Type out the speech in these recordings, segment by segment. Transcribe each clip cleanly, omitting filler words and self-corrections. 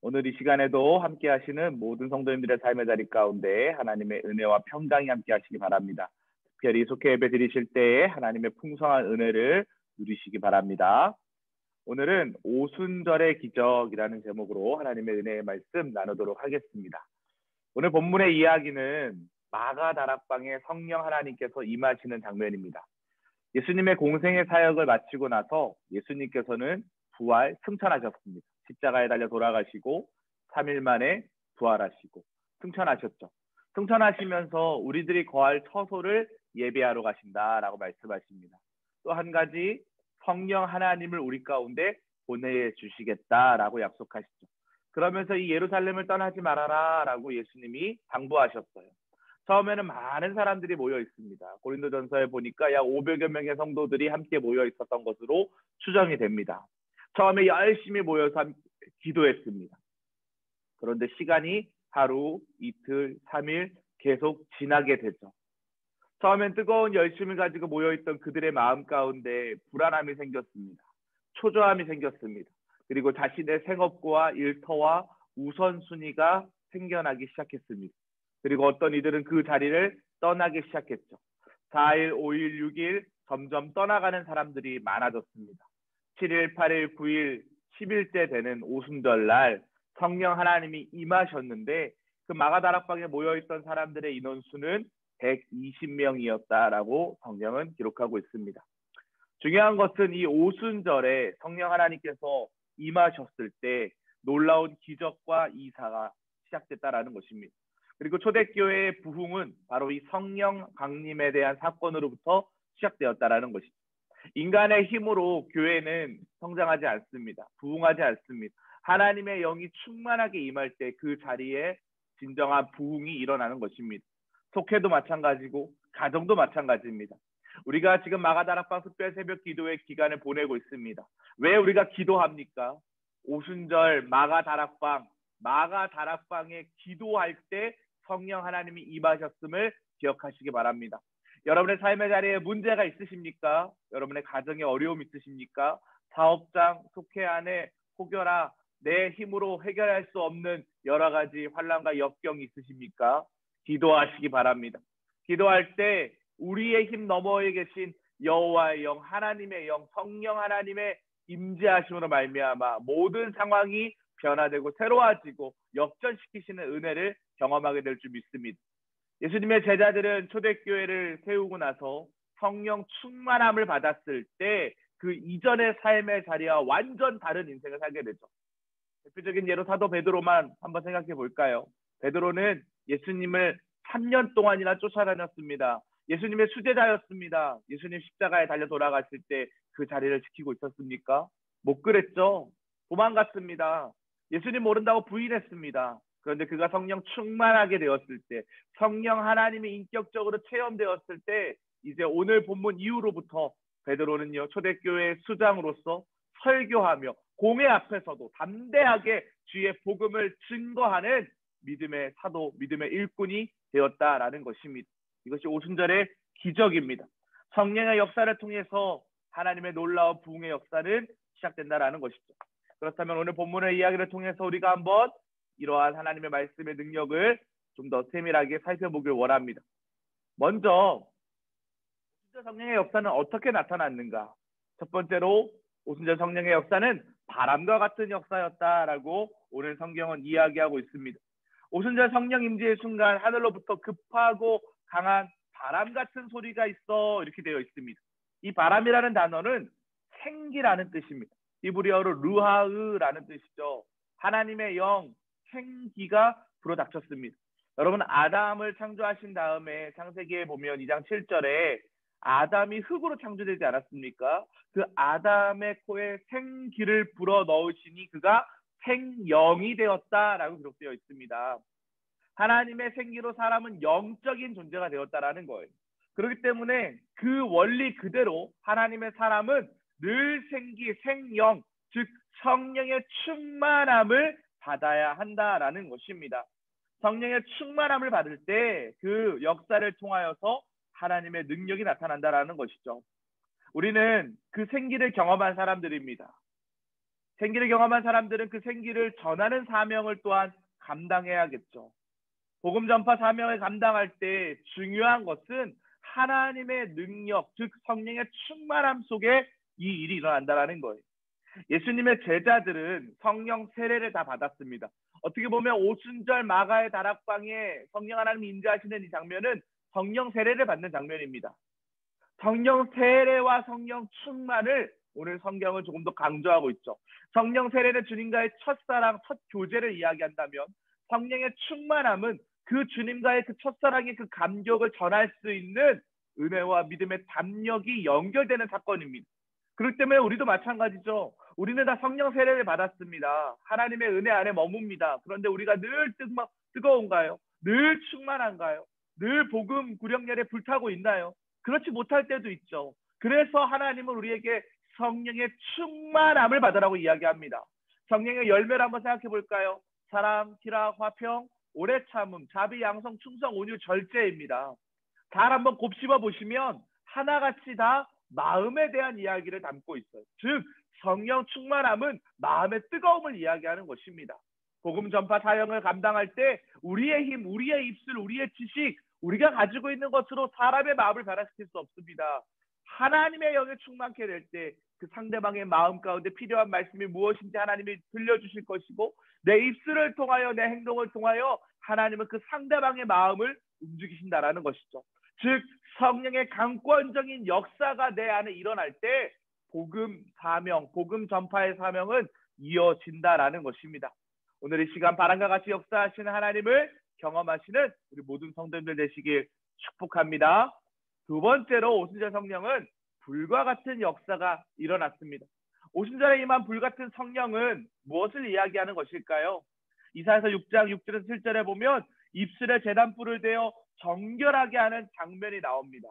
오늘 이 시간에도 함께 하시는 모든 성도님들의 삶의 자리 가운데 하나님의 은혜와 평강이 함께 하시기 바랍니다. 특별히 속회 예배 드리실 때에 하나님의 풍성한 은혜를 누리시기 바랍니다. 오늘은 오순절의 기적이라는 제목으로 하나님의 은혜의 말씀 나누도록 하겠습니다. 오늘 본문의 이야기는 마가다락방에 성령 하나님께서 임하시는 장면입니다. 예수님의 공생의 사역을 마치고 나서 예수님께서는 부활 승천하셨습니다. 십자가에 달려 돌아가시고 3일 만에 부활하시고 승천하셨죠. 승천하시면서 우리들이 거할 처소를 예배하러 가신다라고 말씀하십니다. 또 한 가지 성령 하나님을 우리 가운데 보내주시겠다라고 약속하시죠. 그러면서 이 예루살렘을 떠나지 말아라 라고 예수님이 당부하셨어요. 처음에는 많은 사람들이 모여 있습니다. 고린도전서에 보니까 약 500여 명의 성도들이 함께 모여 있었던 것으로 추정이 됩니다. 처음에 열심히 모여서 기도했습니다. 그런데 시간이 하루, 이틀, 3일 계속 지나게 되죠. 처음엔 뜨거운 열심을 가지고 모여있던 그들의 마음 가운데 불안함이 생겼습니다. 초조함이 생겼습니다. 그리고 자신의 생업과 일터와 우선순위가 생겨나기 시작했습니다. 그리고 어떤 이들은 그 자리를 떠나기 시작했죠. 4일, 5일, 6일 점점 떠나가는 사람들이 많아졌습니다. 7일, 8일, 9일, 10일째 되는 오순절날 성령 하나님이 임하셨는데 그 마가다락방에 모여있던 사람들의 인원수는 120명이었다라고 성경은 기록하고 있습니다. 중요한 것은 이 오순절에 성령 하나님께서 임하셨을 때 놀라운 기적과 이사가 시작됐다라는 것입니다. 그리고 초대교회의 부흥은 바로 이 성령 강림에 대한 사건으로부터 시작되었다라는 것이죠. 인간의 힘으로 교회는 성장하지 않습니다. 부흥하지 않습니다. 하나님의 영이 충만하게 임할 때 그 자리에 진정한 부흥이 일어나는 것입니다. 속회도 마찬가지고 가정도 마찬가지입니다. 우리가 지금 마가다락방 특별 새벽 기도의 기간을 보내고 있습니다. 왜 우리가 기도합니까? 오순절 마가다락방에 기도할 때 성령 하나님이 임하셨음을 기억하시기 바랍니다. 여러분의 삶의 자리에 문제가 있으십니까? 여러분의 가정에 어려움 있으십니까? 사업장, 속회 안에 혹여나 내 힘으로 해결할 수 없는 여러 가지 환난과 역경이 있으십니까? 기도하시기 바랍니다. 기도할 때 우리의 힘 너머에 계신 여호와의 영, 하나님의 영, 성령 하나님의 임재하심으로 말미암아 모든 상황이 변화되고 새로워지고 역전시키시는 은혜를 경험하게 될 줄 믿습니다. 예수님의 제자들은 초대교회를 세우고 나서 성령 충만함을 받았을 때 그 이전의 삶의 자리와 완전 다른 인생을 살게 되죠. 대표적인 예로 사도 베드로만 한번 생각해 볼까요? 베드로는 예수님을 3년 동안이나 쫓아다녔습니다. 예수님의 수제자였습니다. 예수님 십자가에 달려 돌아갔을 때 그 자리를 지키고 있었습니까? 못 그랬죠. 도망갔습니다. 예수님 모른다고 부인했습니다. 그런데 그가 성령 충만하게 되었을 때, 성령 하나님이 인격적으로 체험되었을 때, 이제 오늘 본문 이후로부터 베드로는요, 초대교회의 수장으로서 설교하며 공회 앞에서도 담대하게 주의 복음을 증거하는 믿음의 사도, 믿음의 일꾼이 되었다라는 것입니다. 이것이 오순절의 기적입니다. 성령의 역사를 통해서 하나님의 놀라운 부흥의 역사는 시작된다라는 것이죠. 그렇다면 오늘 본문의 이야기를 통해서 우리가 한번 이러한 하나님의 말씀의 능력을 좀 더 세밀하게 살펴보길 원합니다. 먼저 오순절 성령의 역사는 어떻게 나타났는가? 첫 번째로 오순절 성령의 역사는 바람과 같은 역사였다라고 오늘 성경은 이야기하고 있습니다. 오순절 성령 임재의 순간 하늘로부터 급하고 강한 바람 같은 소리가 있어 이렇게 되어 있습니다. 이 바람이라는 단어는 생기라는 뜻입니다. 히브리어로 루하으라는 뜻이죠. 하나님의 영, 생기가 불어닥쳤습니다. 여러분, 아담을 창조하신 다음에 창세기에 보면 2장 7절에 아담이 흙으로 창조되지 않았습니까? 그 아담의 코에 생기를 불어넣으시니 그가 생영이 되었다라고 기록되어 있습니다. 하나님의 생기로 사람은 영적인 존재가 되었다라는 거예요. 그렇기 때문에 그 원리 그대로 하나님의 사람은 늘 생기, 생영, 즉 성령의 충만함을 받아야 한다라는 것입니다. 성령의 충만함을 받을 때 그 역사를 통하여서 하나님의 능력이 나타난다라는 것이죠. 우리는 그 생기를 경험한 사람들입니다. 생기를 경험한 사람들은 그 생기를 전하는 사명을 또한 감당해야겠죠. 복음 전파 사명을 감당할 때 중요한 것은 하나님의 능력, 즉 성령의 충만함 속에 이 일이 일어난다는 거예요. 예수님의 제자들은 성령 세례를 다 받았습니다. 어떻게 보면 오순절 마가의 다락방에 성령 하나님 임재하시는 이 장면은 성령 세례를 받는 장면입니다. 성령 세례와 성령 충만을 오늘 성경은 조금 더 강조하고 있죠. 성령 세례는 주님과의 첫사랑, 첫 교제를 이야기한다면 성령의 충만함은 그 주님과의 그 첫사랑의 그 감격을 전할 수 있는 은혜와 믿음의 담력이 연결되는 사건입니다. 그렇기 때문에 우리도 마찬가지죠. 우리는 다 성령 세례를 받았습니다. 하나님의 은혜 안에 머뭅니다. 그런데 우리가 늘 뜨거운가요? 늘 충만한가요? 늘 복음 구령열에 불타고 있나요? 그렇지 못할 때도 있죠. 그래서 하나님은 우리에게 성령의 충만함을 받으라고 이야기합니다. 성령의 열매를 한번 생각해 볼까요? 사랑, 희락, 화평, 오래 참음, 자비, 양성, 충성, 온유, 절제입니다. 잘 한번 곱씹어 보시면 하나같이 다 마음에 대한 이야기를 담고 있어요. 즉 성령 충만함은 마음의 뜨거움을 이야기하는 것입니다. 복음 전파 사역을 감당할 때 우리의 힘, 우리의 입술, 우리의 지식, 우리가 가지고 있는 것으로 사람의 마음을 변화시킬 수 없습니다. 하나님의 영에 충만케 될 때 그 상대방의 마음 가운데 필요한 말씀이 무엇인지 하나님이 들려주실 것이고, 내 입술을 통하여 내 행동을 통하여 하나님은 그 상대방의 마음을 움직이신다라는 것이죠. 즉 성령의 강권적인 역사가 내 안에 일어날 때 복음 사명, 복음 전파의 사명은 이어진다라는 것입니다. 오늘 이 시간 바람과 같이 역사하시는 하나님을 경험하시는 우리 모든 성도님들 되시길 축복합니다. 두 번째로 오순절 성령은 불과 같은 역사가 일어났습니다. 오순절에 임한 불같은 성령은 무엇을 이야기하는 것일까요? 이사야서 6장 6절에서 7절에 보면 입술에 제단불을 대어 정결하게 하는 장면이 나옵니다.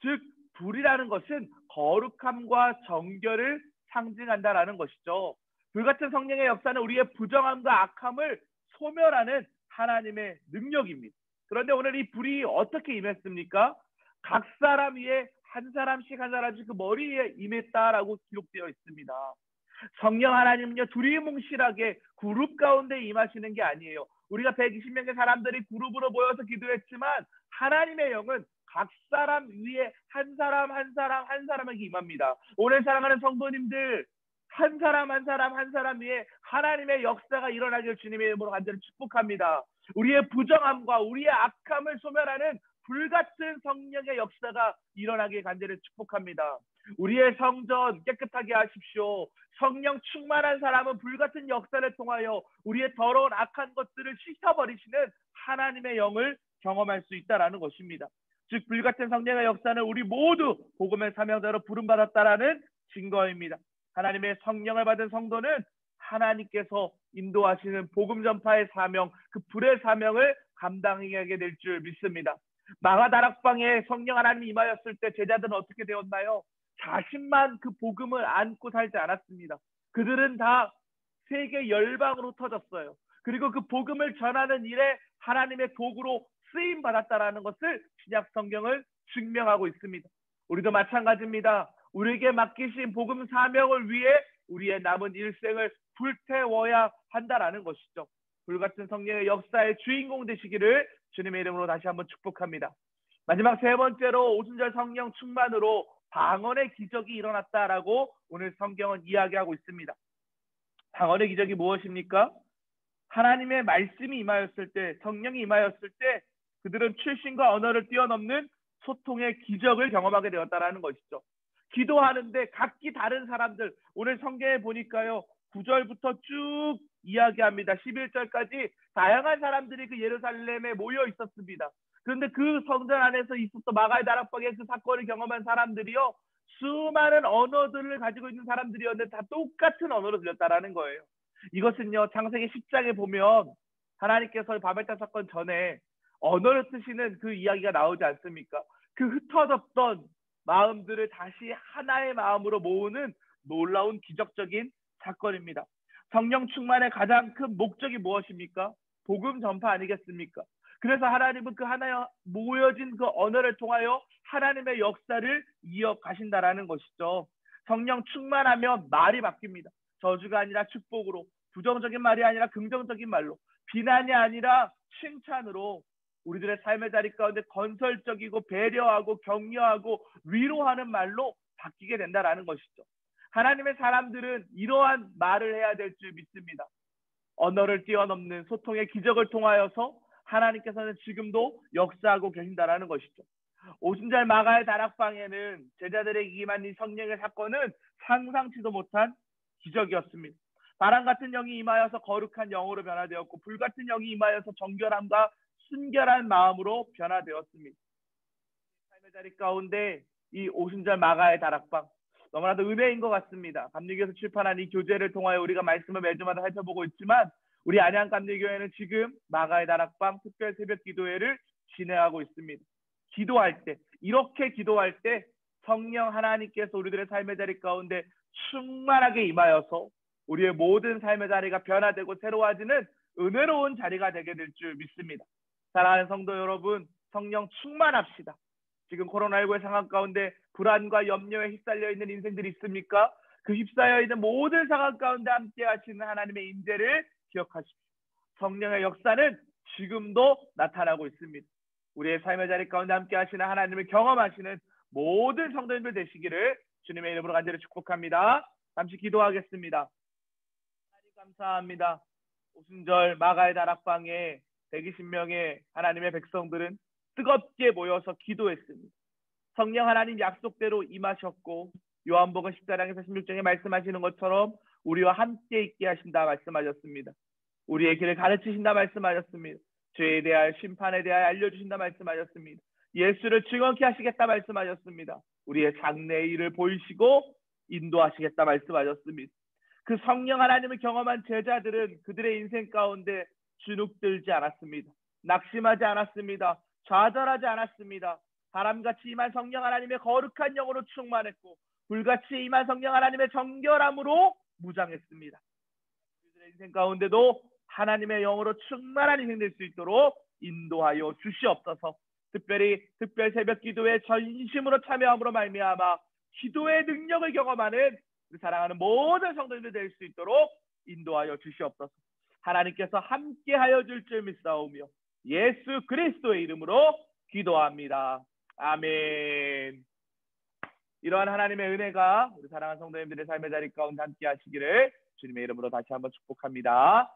즉 불이라는 것은 거룩함과 정결을 상징한다라는 것이죠. 불같은 성령의 역사는 우리의 부정함과 악함을 소멸하는 하나님의 능력입니다. 그런데 오늘 이 불이 어떻게 임했습니까? 각 사람 위에 한 사람씩 그 머리 위에 임했다라고 기록되어 있습니다. 성령 하나님은요 두리뭉실하게 그룹 가운데 임하시는 게 아니에요. 우리가 120명의 사람들이 그룹으로 모여서 기도했지만 하나님의 영은 각 사람 위에 한 사람에게 임합니다. 오늘 사랑하는 성도님들, 한 사람 위에 하나님의 역사가 일어나길 주님의 이름으로 간절히 축복합니다. 우리의 부정함과 우리의 악함을 소멸하는 불같은 성령의 역사가 일어나길 간절히 축복합니다. 우리의 성전 깨끗하게 하십시오. 성령 충만한 사람은 불같은 역사를 통하여 우리의 더러운 악한 것들을 씻어버리시는 하나님의 영을 경험할 수 있다는 것입니다. 즉 불같은 성령의 역사는 우리 모두 복음의 사명자로 부름받았다라는 증거입니다. 하나님의 성령을 받은 성도는 하나님께서 인도하시는 복음 전파의 사명, 그 불의 사명을 감당하게 될 줄 믿습니다. 마가 다락방에 성령 하나님이 임하였을 때 제자들은 어떻게 되었나요? 자신만 그 복음을 안고 살지 않았습니다. 그들은 다 세계 열방으로 터졌어요. 그리고 그 복음을 전하는 일에 하나님의 도구로 쓰임 받았다라는 것을 신약 성경을 증명하고 있습니다. 우리도 마찬가지입니다. 우리에게 맡기신 복음 사명을 위해 우리의 남은 일생을 불태워야 한다라는 것이죠. 불같은 성령의 역사의 주인공 되시기를 주님의 이름으로 다시 한번 축복합니다. 마지막 세 번째로 오순절 성령 충만으로 방언의 기적이 일어났다라고 오늘 성경은 이야기하고 있습니다. 방언의 기적이 무엇입니까? 하나님의 말씀이 임하였을 때, 성령이 임하였을 때 그들은 출신과 언어를 뛰어넘는 소통의 기적을 경험하게 되었다는 것이죠. 기도하는데 각기 다른 사람들, 오늘 성경에 보니까요 9절부터 쭉 이야기합니다. 11절까지 다양한 사람들이 그 예루살렘에 모여 있었습니다. 그런데 그 성전 안에서 있었던 마가의 다락방에 그 사건을 경험한 사람들이요 수많은 언어들을 가지고 있는 사람들이었는데 다 똑같은 언어로 들렸다라는 거예요. 이것은요 창세기 10장에 보면 하나님께서 바벨탑 사건 전에 언어를 쓰시는 그 이야기가 나오지 않습니까? 그 흩어졌던 마음들을 다시 하나의 마음으로 모으는 놀라운 기적적인 사건입니다. 성령 충만의 가장 큰 목적이 무엇입니까? 복음 전파 아니겠습니까? 그래서 하나님은 그 하나에 모여진 그 언어를 통하여 하나님의 역사를 이어가신다라는 것이죠. 성령 충만하면 말이 바뀝니다. 저주가 아니라 축복으로, 부정적인 말이 아니라 긍정적인 말로, 비난이 아니라 칭찬으로 우리들의 삶의 자리 가운데 건설적이고 배려하고 격려하고 위로하는 말로 바뀌게 된다라는 것이죠. 하나님의 사람들은 이러한 말을 해야 될 줄 믿습니다. 언어를 뛰어넘는 소통의 기적을 통하여서 하나님께서는 지금도 역사하고 계신다라는 것이죠. 오순절 마가의 다락방에는 제자들에게 임한 이 성령의 사건은 상상치도 못한 기적이었습니다. 바람 같은 영이 임하여서 거룩한 영으로 변화되었고, 불 같은 영이 임하여서 정결함과 순결한 마음으로 변화되었습니다. 삶의 자리 가운데 이 오순절 마가의 다락방, 너무나도 은혜인 것 같습니다. 감리교에서 출판한 이 교재를 통하여 우리가 말씀을 매주마다 살펴보고 있지만, 우리 안양 감리교회는 지금 마가의 다락방 특별 새벽 기도회를 진행하고 있습니다. 기도할 때, 이렇게 기도할 때 성령 하나님께서 우리들의 삶의 자리 가운데 충만하게 임하여서 우리의 모든 삶의 자리가 변화되고 새로워지는 은혜로운 자리가 되게 될 줄 믿습니다. 사랑하는 성도 여러분, 성령 충만합시다. 지금 코로나19의 상황 가운데 불안과 염려에 휩쓸려 있는 인생들이 있습니까? 그 휩싸여 있는 모든 상황 가운데 함께 하시는 하나님의 임재를 기억하십시오. 성령의 역사는 지금도 나타나고 있습니다. 우리의 삶의 자리 가운데 함께 하시는 하나님을 경험하시는 모든 성도님들 되시기를 주님의 이름으로 간절히 축복합니다. 잠시 기도하겠습니다. 하나님 감사합니다. 오순절 마가의 다락방에 120명의 하나님의 백성들은 뜨겁게 모여서 기도했습니다. 성령 하나님 약속대로 임하셨고, 요한복음 14장에서 16장에 말씀하시는 것처럼 우리와 함께 있게 하신다 말씀하셨습니다. 우리의 길을 가르치신다 말씀하셨습니다. 죄에 대하여 심판에 대하여 알려주신다 말씀하셨습니다. 예수를 증언케 하시겠다 말씀하셨습니다. 우리의 장래의 일을 보이시고 인도하시겠다 말씀하셨습니다. 그 성령 하나님을 경험한 제자들은 그들의 인생 가운데 주눅들지 않았습니다. 낙심하지 않았습니다. 좌절하지 않았습니다. 바람같이 임한 성령 하나님의 거룩한 영으로 충만했고, 불같이 임한 성령 하나님의 정결함으로 무장했습니다. 그들의 인생 가운데도 하나님의 영으로 충만한 인생 될 수 있도록 인도하여 주시옵소서. 특별히 특별 새벽 기도에 전심으로 참여함으로 말미암아 기도의 능력을 경험하는 사랑하는 모든 성도님들 될 수 있도록 인도하여 주시옵소서. 하나님께서 함께하여 줄 줄 믿사오며 예수 그리스도의 이름으로 기도합니다. 아멘. 이러한 하나님의 은혜가 우리 사랑하는 성도님들의 삶의 자리 가운데 함께 하시기를 주님의 이름으로 다시 한번 축복합니다.